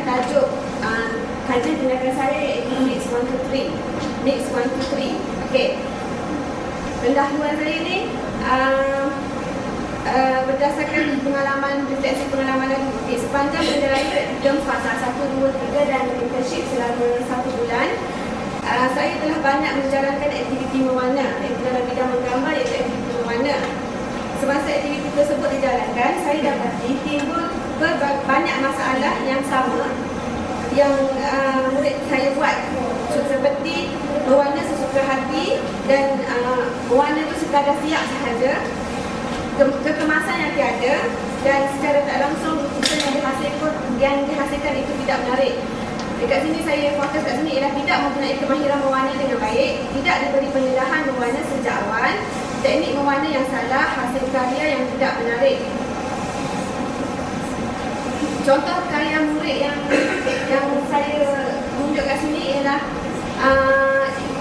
tajuk kajian tindakan saya iaitu Mix 1, 2, 3. Mix 1, 2, 3. Okey. Pendahuluan saya ni berdasarkan pengalaman, refleksi pengalaman lalu. Sepanjang menjalani term fasa 1, 2, 3 dan internship selama 1 bulan, saya telah banyak menjalankan aktiviti mewarna dalam bidang menggambar, iaitu aktiviti mewarna. Semasa aktiviti tersebut dijalankan, saya dapati timbul banyak masalah yang sama yang murid saya buat, seperti mewarna sesuka hati dan mewarna itu sekadar siap sahaja, kekemasan yang tiada, dan secara tak langsung lukisan yang dihasilkan itu tidak menarik. Dekat sini saya fokus kat sini ialah tidak mempunyai kemahiran mewarna dengan baik, tidak diberi pendedahan mewarna sejak awal, teknik mewarna yang salah, hasil karya yang tidak menarik. Contoh karya murid yang saya tunjuk kat sini ialah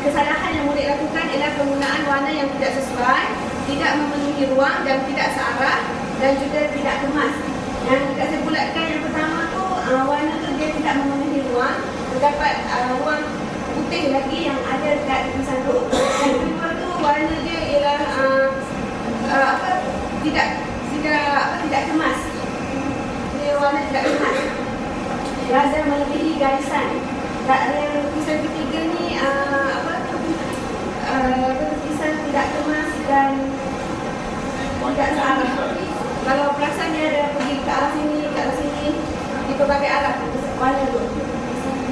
kesalahan yang murid lakukan ialah penggunaan warna yang tidak sesuai, tidak memenuhi ruang dan tidak searah, dan juga tidak kemas. Yang saya bulatkan yang pertama tu, warna tu dia tidak memenuhi ruang, terdapat ruang putih lagi yang ada dekat lukisan tu. Yang kedua tu, warna dia ialah tidak kemas. Dia warna tidak kemas, rasa melebihi garisan. Yang lukisan ketiga ni lukisan tidak kemas dan tidak searah. Kalau perasan dia ada pergi ke arah sini, ke arah sini, di pelbagai arah warna tu.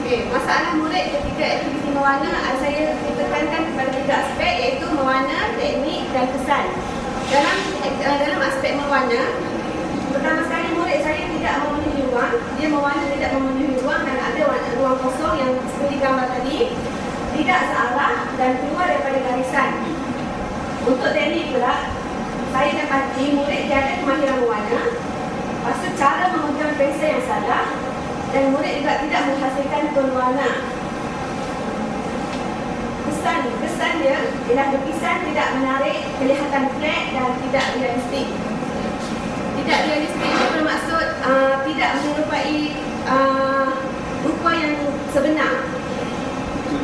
Okey, masalah murid ketika aktiviti mewarna, saya ditekankan kepada 3 aspek, iaitu mewarna, teknik dan kesan. Dalam aspek mewarna, pertama sekali murid saya tidak memenuhi ruang. Dia mewarna tidak memenuhi ruang dan ada ruang kosong yang seperti gambar tadi, tidak searah dan keluar daripada garisan. Untuk teknik pula, saya dapati murid tiada kemahiran mewarna, lepas tu cara memegang pensel yang salah, dan murid juga tidak menghasilkan tone warna. Kesan dia ialah lukisan tidak menarik, kelihatan flat dan tidak realistik. Tidak realistik itu bermaksud tidak menyerupai rupa yang sebenar.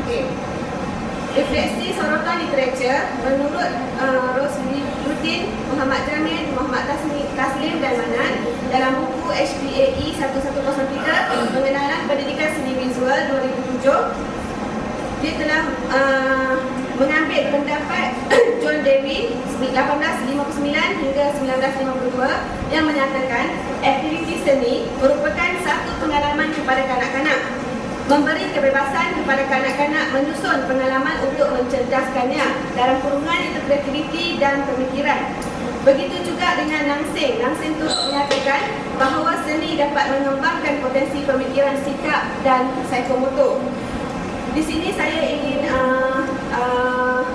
Okay. Refleksi sorotan literatur menurut Rosluddin, Muhammad Jamil, Muhammad Taslim dan Manan dalam buku HPAE 1103 Pengenalan Pendidikan Seni Visual 2007, dia telah mengambil pendapat John Dewey 1859 hingga 1952 yang menyatakan aktiviti seni merupakan satu pengalaman kepada kanak-kanak, memberi kebebasan kepada kanak-kanak menyusun pengalaman untuk mencerdaskannya dalam kurungan interpretiviti dan pemikiran. Begitu juga dengan Nangsing. Nangsing turut menyatakan bahawa seni dapat mengembangkan potensi pemikiran sikap dan psikomotor. Di sini saya ingin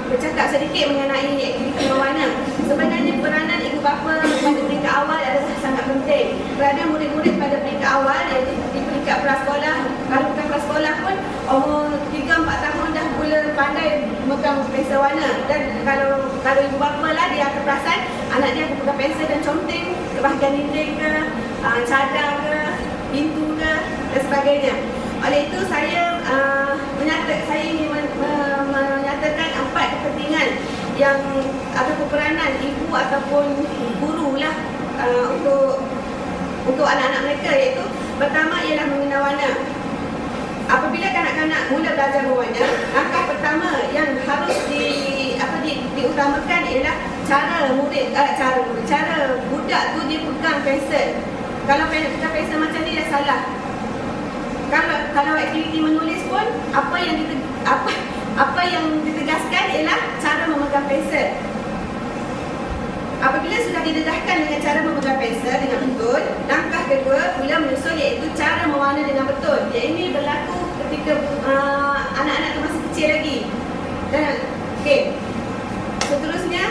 bercakap sedikit mengenai aktiviti mewarna. Sebenarnya peranan ibu bapa pada peringkat awal adalah sangat penting. Kerana murid-murid pada peringkat awal, iaitu di peringkat prasekolah, kalau bukan prasekolah pun umur 3-4 tahun dah mula pandai memegang pensel warna. Dan kalau ibu bapa lah, dia akan perasan anak dia akan pegang pensel dan conteng ke bahagian dinding ke, cadar ke, pintu ke dan sebagainya. Oleh itu saya ingin menyatakan 4 kepentingan yang ataupun peranan ibu ataupun guru lah untuk anak-anak mereka, iaitu pertama ialah mengenal warna. Apabila kanak-kanak mula belajar mewarna, langkah pertama yang harus diutamakan ialah cara budak tu dia pegang pensel. Kalau pegang pensel macam ni dah salah. Kalau aktiviti menulis pun apa yang ditegaskan ialah cara memegang pensel. Apabila sudah didedahkan dengan cara memegang pensel dengan betul, langkah kedua mula menyusul, iaitu cara mewarna dengan betul. Yang ini berlaku ketika anak-anak tu masih kecil lagi. Okey. Seterusnya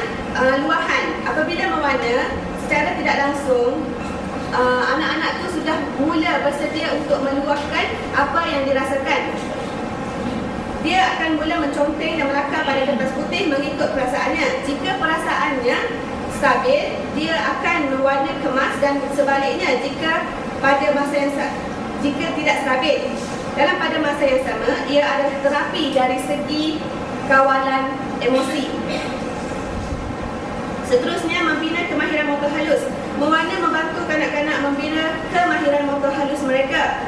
luahan. Apabila mewarna secara tidak langsung, anak-anak tu sudah mula bersedia untuk meluahkan apa yang dirasakan. Dia akan mula menconteng dan melakar pada kertas putih mengikut perasaannya. Jika perasaannya stabil, dia akan mewarna kemas, dan sebaliknya jika pada masa yang jika tidak stabil. Dalam pada masa yang sama, ia adalah terapi dari segi kawalan emosi. Seterusnya, membina kemahiran motor halus. Mewarna membantu kanak-kanak membina kemahiran motor halus mereka.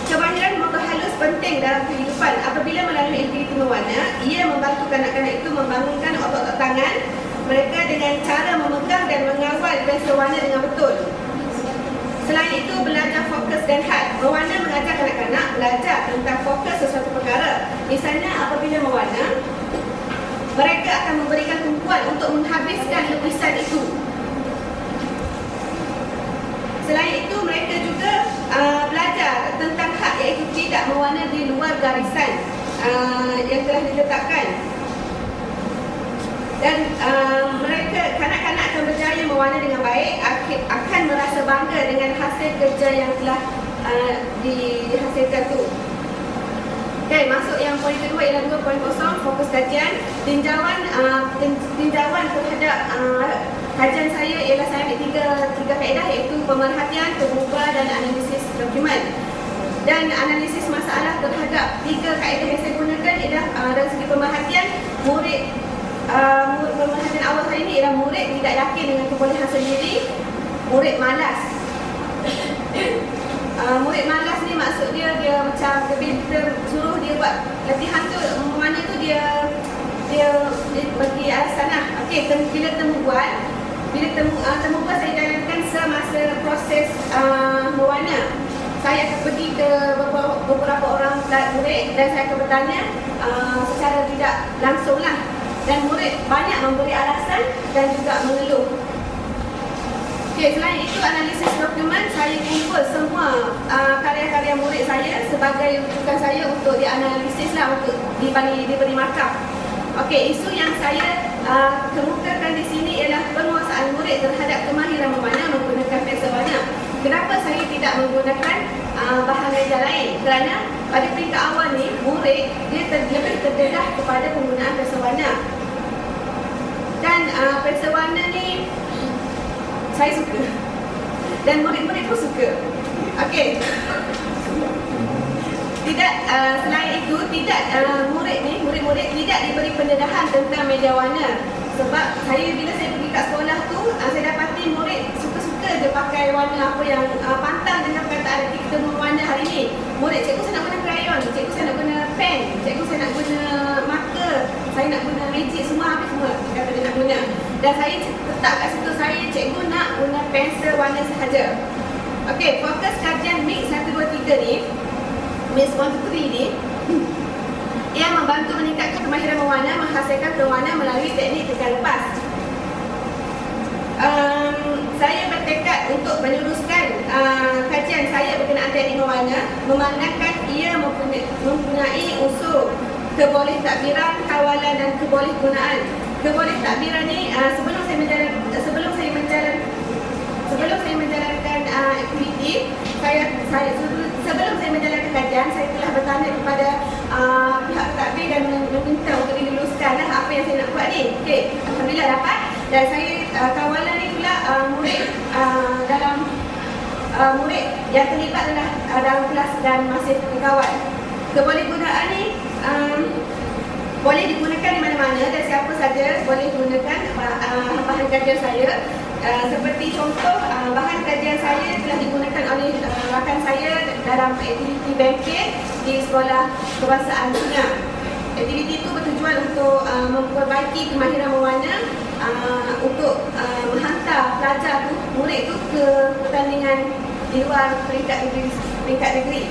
Kemahiran motor halus penting dalam kehidupan. Apabila melalui aktiviti mewarna, ia membantu kanak-kanak itu membangunkan otot tangan mereka dengan cara memegang dan mengawal pensel warna dengan betul. Selain itu, belajar fokus dan had. Mewarna mengajar kanak-kanak belajar tentang fokus sesuatu perkara. Misalnya, apabila mewarna, mereka akan memberikan tumpuan untuk menghabiskan lukisan itu. Selain itu, mereka juga belajar tentang hak, iaitu tidak mewarna di luar garisan yang telah diletakkan. Dan mereka, kanak-kanak akan berjaya mewarna dengan baik, akan merasa bangga dengan hasil kerja yang telah dihasilkan tu. Okay, masuk yang poin kedua ialah 2.0, fokus kajian. Tinjauan terhadap kajian saya ialah saya ambil tiga kaedah, iaitu pemerhatian, pengubah dan analisis dokumen. Dan analisis masalah terhadap tiga kaedah yang saya gunakan ialah dari segi pemerhatian, pemerhatian awal saya ini ialah murid tidak yakin dengan kebolehan sendiri, murid malas. Murid malas ni maksud dia macam kita suruh dia buat latihan tu, mana tu dia bagi alasan lah. Okey, bila temu buat saya jalankan semasa proses mewarna. Saya akan pergi ke beberapa orang murid dan saya akan bertanya secara tidak langsung lah. Dan murid banyak memberi alasan dan juga mengeluh. Okay, selain itu, analisis dokumen, saya kumpul semua karya-karya murid saya sebagai rujukan saya untuk dianalisis lah, untuk diberi markah. Okey, isu yang saya kemukakan di sini ialah penguasaan murid terhadap kemahiran mewarna menggunakan pensel warna. Kenapa saya tidak menggunakan bahan media lain? Kerana pada peringkat awal ni, murid dia lebih terdedah kepada penggunaan pensel warna. Dan pensel warna ni saya suka. Dan murid-murid pun suka. Okey. Tidak, selain itu, murid-murid tidak diberi pendedahan tentang media warna. Sebab bila saya pergi kat sekolah tu, saya dapati murid suka-suka je pakai warna apa yang pantang dengan perkataan kita mewarna hari ni. Murid, cikgu saya nak guna crayon, cikgu saya nak guna pen, cikgu saya nak guna marker, saya nak guna magic, semua habis semua kata dia nak guna. Dan saya tetap kat situ, cikgu nak guna pensel warna sahaja. Okey, fokus kajian mix 1, 2, 3 ni, mix 1, 2, 3 ni, ia membantu meningkatkan kemahiran mewarna, menghasilkan pewarna melalui teknik tekan lepas. Saya bertekad untuk meneruskan kajian saya berkenaan teknik mewarna, memandangkan ia mempunyai unsur kebolehtakbiran, kawalan dan kebolehgunaan. Kebolehtakbiran ni sebelum saya menjalankan aktiviti, sebelum saya menjalankan kajian, saya telah bertanya kepada pihak pentadbir dan meminta untuk diluluskan apa yang saya nak buat ni. Okey, alhamdulillah dapat. Dan saya kawalan ni pula murid yang terlibat dalam kelas dan masih dikawal. Kebolehgunaan ni boleh digunakan di mana-mana dan siapa saja boleh gunakan bahan kajian saya. Seperti contoh, bahan kajian saya telah digunakan oleh rakan saya dalam aktiviti banking di Sekolah Kebangsaan Cina. Aktiviti itu bertujuan untuk memperbaiki kemahiran mewarna, untuk menghantar pelajar tu, murid tu ke pertandingan di luar peringkat negeri.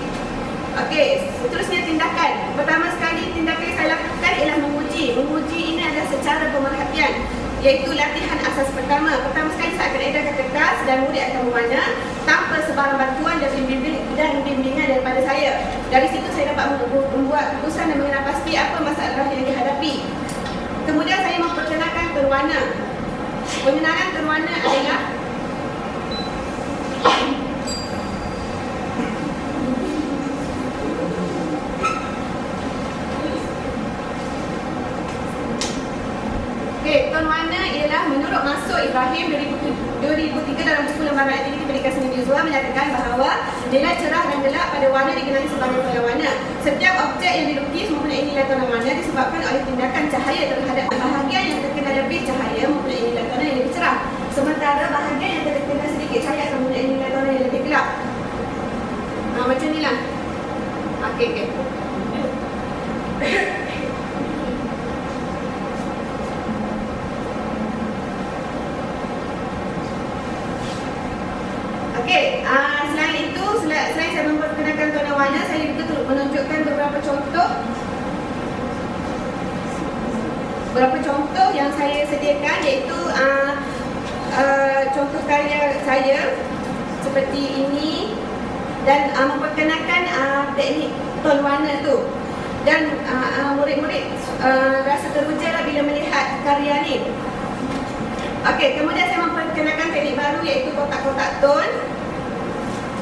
Okey, seterusnya tindakan. Pertama sekali tindakan yang saya lakukan ialah menguji. Menguji ini adalah secara pemerhatian, iaitu latihan asas pertama. Pertama sekali saya akan edarkan kertas dan murid akan mewarna tanpa sebarang bantuan dan bimbingan daripada saya. Dari situ saya dapat membuat keputusan dan mengenal pasti apa masalah yang dihadapi. Kemudian saya memperkenalkan berwarna. Pengenalan berwarna adalah tone warna ialah adalah menurut Masud Ibrahim 2003 dalam buku lembaran aktiviti pendidikan seni visual menyatakan bahawa nilai cerah dan gelap pada warna dikenali sebagai pola warna. Setiap objek yang dilukis mempunyai nilai tona warna disebabkan oleh tindakan cahaya terhadap bahagian yang terkena lebih cahaya mempunyai nilai tona yang lebih cerah. Sementara bahagian yang terkena sedikit cahaya akan mempunyai nilai tona yang lebih gelap. Macam ni lah. Okey. Okey, selain itu, selain saya memperkenalkan tona warna, saya juga menunjukkan beberapa contoh yang saya sediakan, iaitu contoh karya saya seperti ini, dan memperkenalkan teknik ton warna tu. Dan murid-murid rasa teruja bila melihat karya ni. Okey, kemudian saya memperkenalkan teknik baru, iaitu kotak-kotak ton.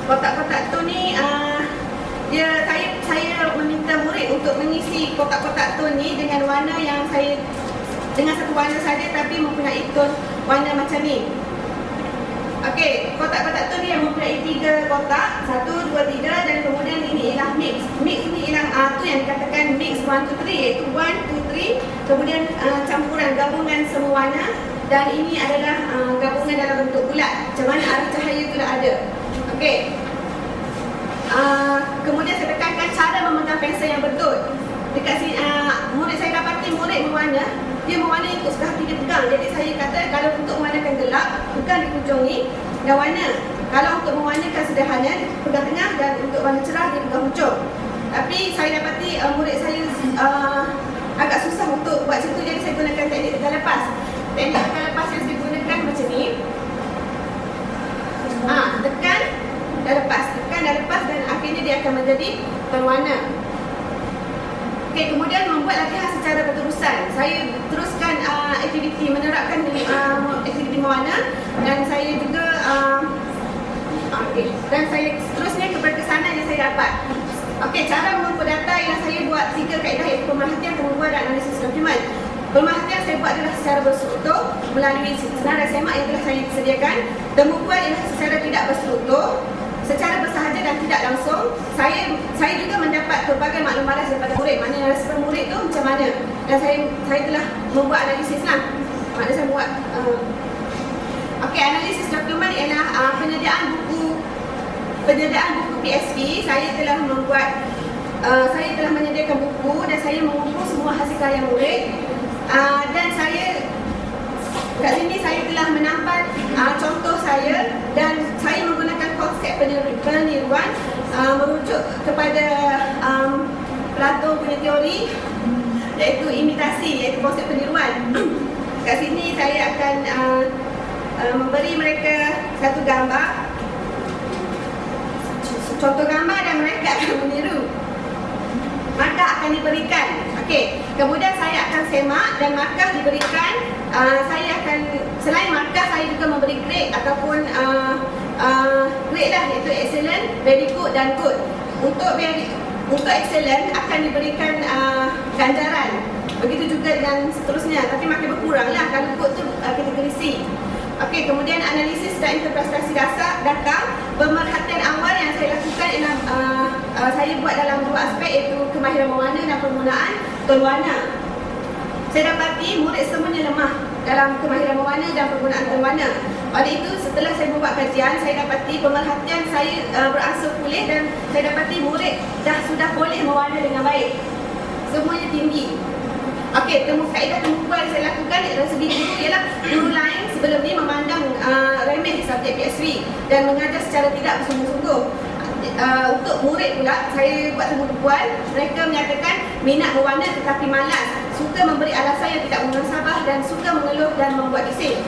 Kotak-kotak ton ni saya meminta murid untuk mengisi kotak-kotak ton ni dengan warna yang dengan satu warna saja, tapi mempunyai ton warna macam ni. Okey, kotak-kotak ton ni yang mempunyai 3 kotak, 1, 2, 3, dan kemudian ini ialah mix. Mix ni ialah tu yang dikatakan mix 1, 2, 3, iaitu 1, 2, 3, kemudian campuran gabungan semua warna, dan ini adalah gabungan dalam bentuk bulat. Macam mana arah cahaya itu dah ada. Okey. Kemudian saya tekankan cara memegang pensel yang betul. Dekat sini murid saya dapati murid mewarna, dia mewarna ikut suka hati dia pegang. Jadi saya kata kalau untuk mewarnakan gelap, pegang di hujung ni dan warna. Kalau untuk mewarnakan sederhana, pegang tengah, dan untuk warna cerah dia pegang hujung. Tapi saya dapati murid saya agak susah untuk buat macam tu, jadi saya gunakan teknik tekan lepas. Teknik tekan lepas yang saya gunakan macam ni. Tekan dan lepas, dan akhirnya dia akan menjadi berwarna. Okey, kemudian membuat latihan secara berterusan. Saya teruskan aktiviti menerapkan aktiviti mewarna, dan saya juga dan saya seterusnya keberkesanan yang saya dapat. Okey, cara mengumpul data ialah saya buat 3 kaedah, iaitu pemerhatian, pengumpul dan analisis dokumen. Pemerhatian saya buat adalah secara berstruktur melalui senarai semak yang telah saya sediakan. Pengumpul ialah secara tidak berstruktur, secara bersahaja dan tidak langsung. Saya juga mendapat pelbagai maklum balas daripada murid. Maknanya respon murid tu macam mana. Dan saya telah membuat analisis lah. Maknanya saya buat okey, analisis dokumen ialah penyediaan buku PSP. Saya telah menyediakan buku dan saya mengumpul semua hasil karya murid. Dan kat sini saya telah menampak contoh saya, dan saya menggunakan konsep peniruan merujuk kepada Plato punya teori, iaitu imitasi, iaitu konsep peniruan. Kat sini saya akan memberi mereka satu gambar, contoh gambar, dan mereka akan meniru. Markah akan diberikan. Okey, kemudian saya akan semak dan markah diberikan. Saya akan, selain markah, saya juga memberi grade ataupun grade lah, iaitu excellent, very good dan good. Untuk excellent akan diberikan ganjaran. Begitu juga dan seterusnya, tapi makin berkurang lah kalau good tu kategori C. Okey, kemudian analisis dan interpretasi data. Pemerhatian awal yang saya lakukan ialah saya buat dalam 2 aspek, iaitu kemahiran mewarna dan penggunaan ton warna. Saya dapati murid semuanya lemah dalam kemahiran mewarna dan penggunaan ton warna. Oleh itu, setelah saya membuat kajian, saya dapati pemerhatian saya beransur pulih, dan saya dapati murid sudah boleh mewarna dengan baik. Semuanya tinggi. Okey, kaedah temubual yang saya lakukan dari segi guru ialah guru lain sebelum ni memandang remeh subjek PSV dan mengajar secara tidak bersungguh-sungguh. Untuk murid pula, saya buat temubual, mereka menyatakan minat mewarna tetapi malas, suka memberi alasan yang tidak munasabah, dan suka mengeluh dan membuat bising.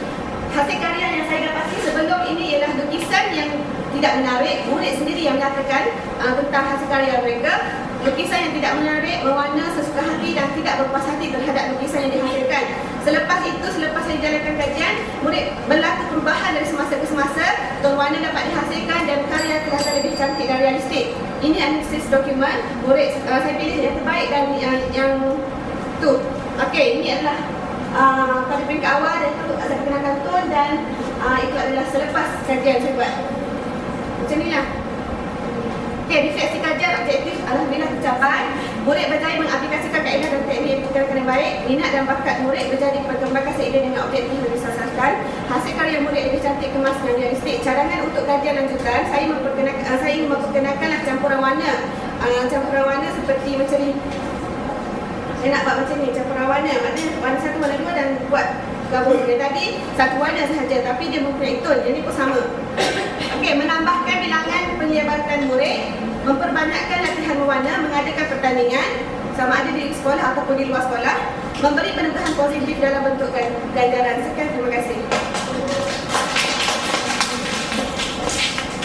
Hasil karya yang saya dapati sebelum ini ialah lukisan yang tidak menarik. Murid sendiri yang menyatakan tentang hasil karya mereka. Lukisan yang tidak menarik, mewarna sesuka hati dan tidak berpuas hati terhadap lukisan yang dihasilkan. Selepas saya jalankan kajian, murid berlaku perubahan dari semasa ke semasa. Ton warna dapat dihasilkan dan karya kelihatan lebih cantik dan realistik. Ini analisis dokumen. Murid saya pilih yang terbaik dan yang tu. Okey, ini adalah pada peringkat awal dan itu saya perkenalkan tone dan itu adalah selepas kajian saya buat. Macam ni lah. Okey, refleksi kajian objektif alhamdulillah tercapai. Murid berjaya mengaplikasikan kaedah dan teknik yang dengan baik. Minat dan bakat murid berjaya perkembangkan seiring dengan objektif yang disasarkan. Hasil karya murid lebih cantik, kemas dan realistik. Cadangan untuk kajian lanjutan, saya ingin memperkenalkanlah campuran warna. Campuran warna seperti macam ni. Saya nak buat macam ni, campuran warna. Maknanya warna 1, warna 2 dan buat gabung. Dia tadi satu warna sahaja tapi dia mempunyai tone. Yang ni pun sama. Okey, menambahkan bilangan penglibatan murid, memperbanyakkan latihan mewarna, mengadakan pertandingan sama ada di sekolah ataupun di luar sekolah, memberi penugahan positif dalam bentuk ganjaran. Sekian, terima kasih.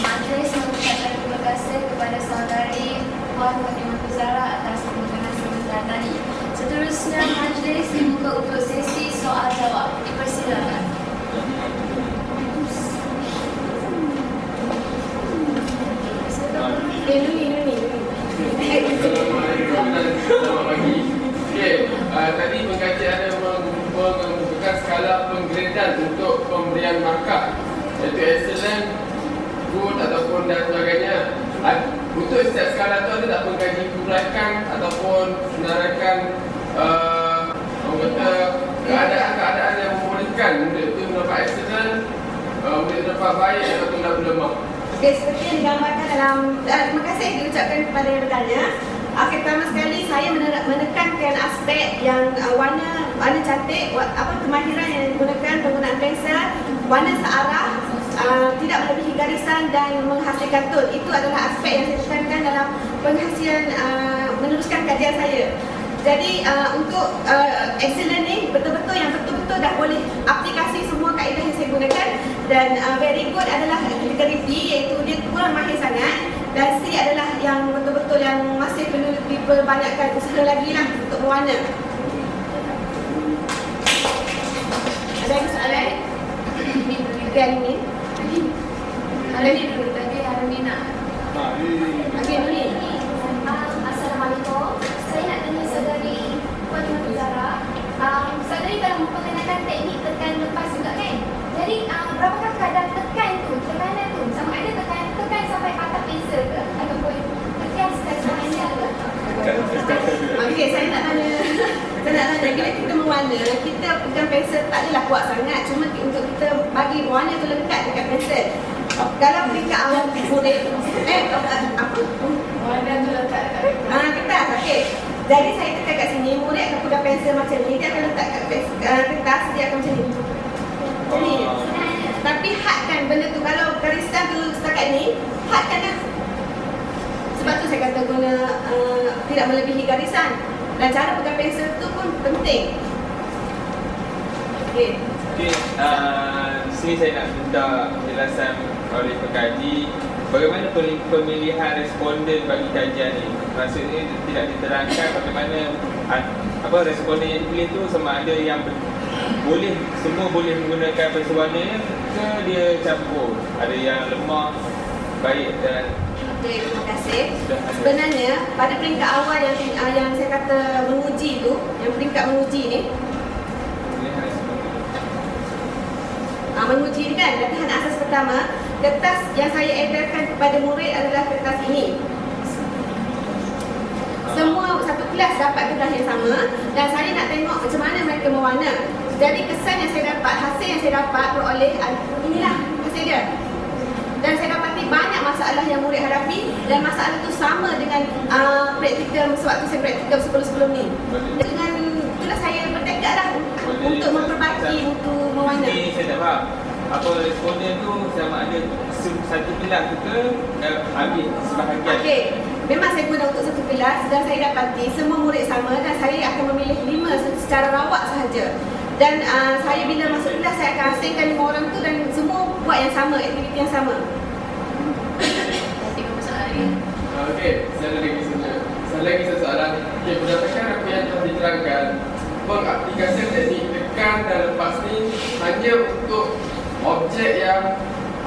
Majlis mengucapkan terima kasih kepada saudari Puan Fatimah Zahra atas pemutaran sebentar tadi. Seterusnya majlis dibuka untuk sesi soal jawab. Dipersilakan. Selamat pagi. Okey, tadi pengajian ada menggunakan skala penggradean untuk pemberian markah, iaitu excellent, good ataupun dan sebagainya. Untuk setiap skala tu ada tak pengkaji kebaikan ataupun senarakan keadaan yang membolehkan murid itu mendapat excellent, murid dapat baik ataupun dapat lemah. Okey, seperti yang digambarkan dalam terima kasih diucapkan kepada yang bertanya. Okey, pertama sekali saya menekankan aspek yang warna cantik, kemahiran yang digunakan, penggunaan pensel, warna searah, tidak melebihi garisan dan menghasilkan tone. Itu adalah aspek yang saya tekankan dalam penghasilan meneruskan kajian saya. Jadi untuk excellent ni betul-betul yang betul-betul dah boleh aplikasi semua kaedah yang saya gunakan. Dan very good adalah kategori B, iaitu dia kurang mahir sangat. Dan C adalah yang betul-betul yang masih perlu diperbanyakkan usaha lagi lah untuk mewarna. Ada lagi soalan? Okey, ini. Ada ni dulu tadi Harunina. Okey, ini. Assalamualaikum. Saya nak tanya saudari Puan Fatimah Zahra. Saudari telah memperkenalkan teknik tekan lepas juga kan? Jadi berapakah kadar tekanan tu? Sama ada tekan sampai patah pensel ke? Ataupun tekan sekali pensel ke? Okey, saya nak tanya bila kita mewarna, kita pegang pensel tak adalah kuat sangat. Cuma untuk kita bagi warna tu lekat dekat pensel. Kalau peringkat awal murid apa? Warna tu letak dekat Kertas, okey. Jadi saya tekan kat sini, murid akan pegang pensel macam ni. Dia akan letak kat kertas, dia akan macam ni. Macam ni. Tapi hadkan benda tu. Kalau garisan tu setakat ni, hadkan lah. Sebab tu saya kata guna tidak melebihi garisan. Dan cara pegang pensel tu pun penting. Okey. Okey, di sini saya nak minta penjelasan oleh pengkaji bagaimana pemilihan responden bagi kajian ini. Maksudnya tidak diterangkan bagaimana responden yang dipilih tu sama ada yang semua boleh menggunakan pensel warna ke dia campur. Ada yang lemah, baik dan Okey, terima kasih. Sebenarnya pada peringkat awal yang saya kata menguji tu, yang peringkat menguji ni, pemilihan responden. menguji ni kan, latihan asas pertama, kertas yang saya edarkan kepada murid adalah kertas ini. Semua satu kelas dapat kertas yang sama dan saya nak tengok macam mana mereka mewarna. Jadi kesan yang saya dapat, hasil yang saya dapat beroleh inilah hasil dia. Dan saya dapati banyak masalah yang murid hadapi dan masalah itu sama dengan praktikal sewaktu saya praktikal sebelum ni. Dengan itulah saya bertekad lah untuk memperbaiki mutu mewarna. Ini saya tak faham. Apa responden tu sama ada satu kelas tu ke ambil sebahagian? Okey, memang saya guna untuk satu kelas dan saya dapati semua murid sama dan saya akan memilih 5 secara rawak sahaja. Dan saya bila masuk kelas saya akan asingkan 5 orang tu dan semua buat yang sama, aktiviti yang sama. Okey, saya lagi satu soalan. Okey, berdasarkan apa yang telah diterangkan, pengaplikasian teknik tekan dan lepas ni hanya untuk objek yang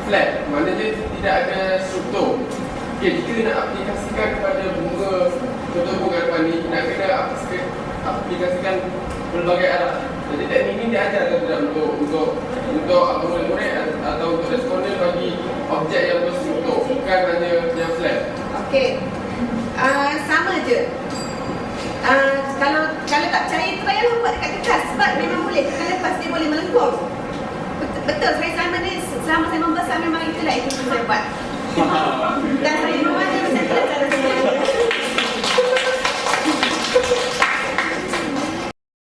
flat, maknanya tidak ada struktur. Okey, jika nak aplikasikan kepada contoh bunga depan ni, nak kena aplikasikan pelbagai arah. Jadi teknik ini diajar ke tidak untuk murid-murid atau untuk responden bagi objek yang berstruktur, bukan hanya yang flat. Okey. Sama je. Kalau tak percaya, try lah buat dekat kertas. Sebab memang boleh, tekan lepas dia boleh melengkung. Betul, saya selama ni, selama saya membesar memang itulah aktiviti saya buat. Dan saya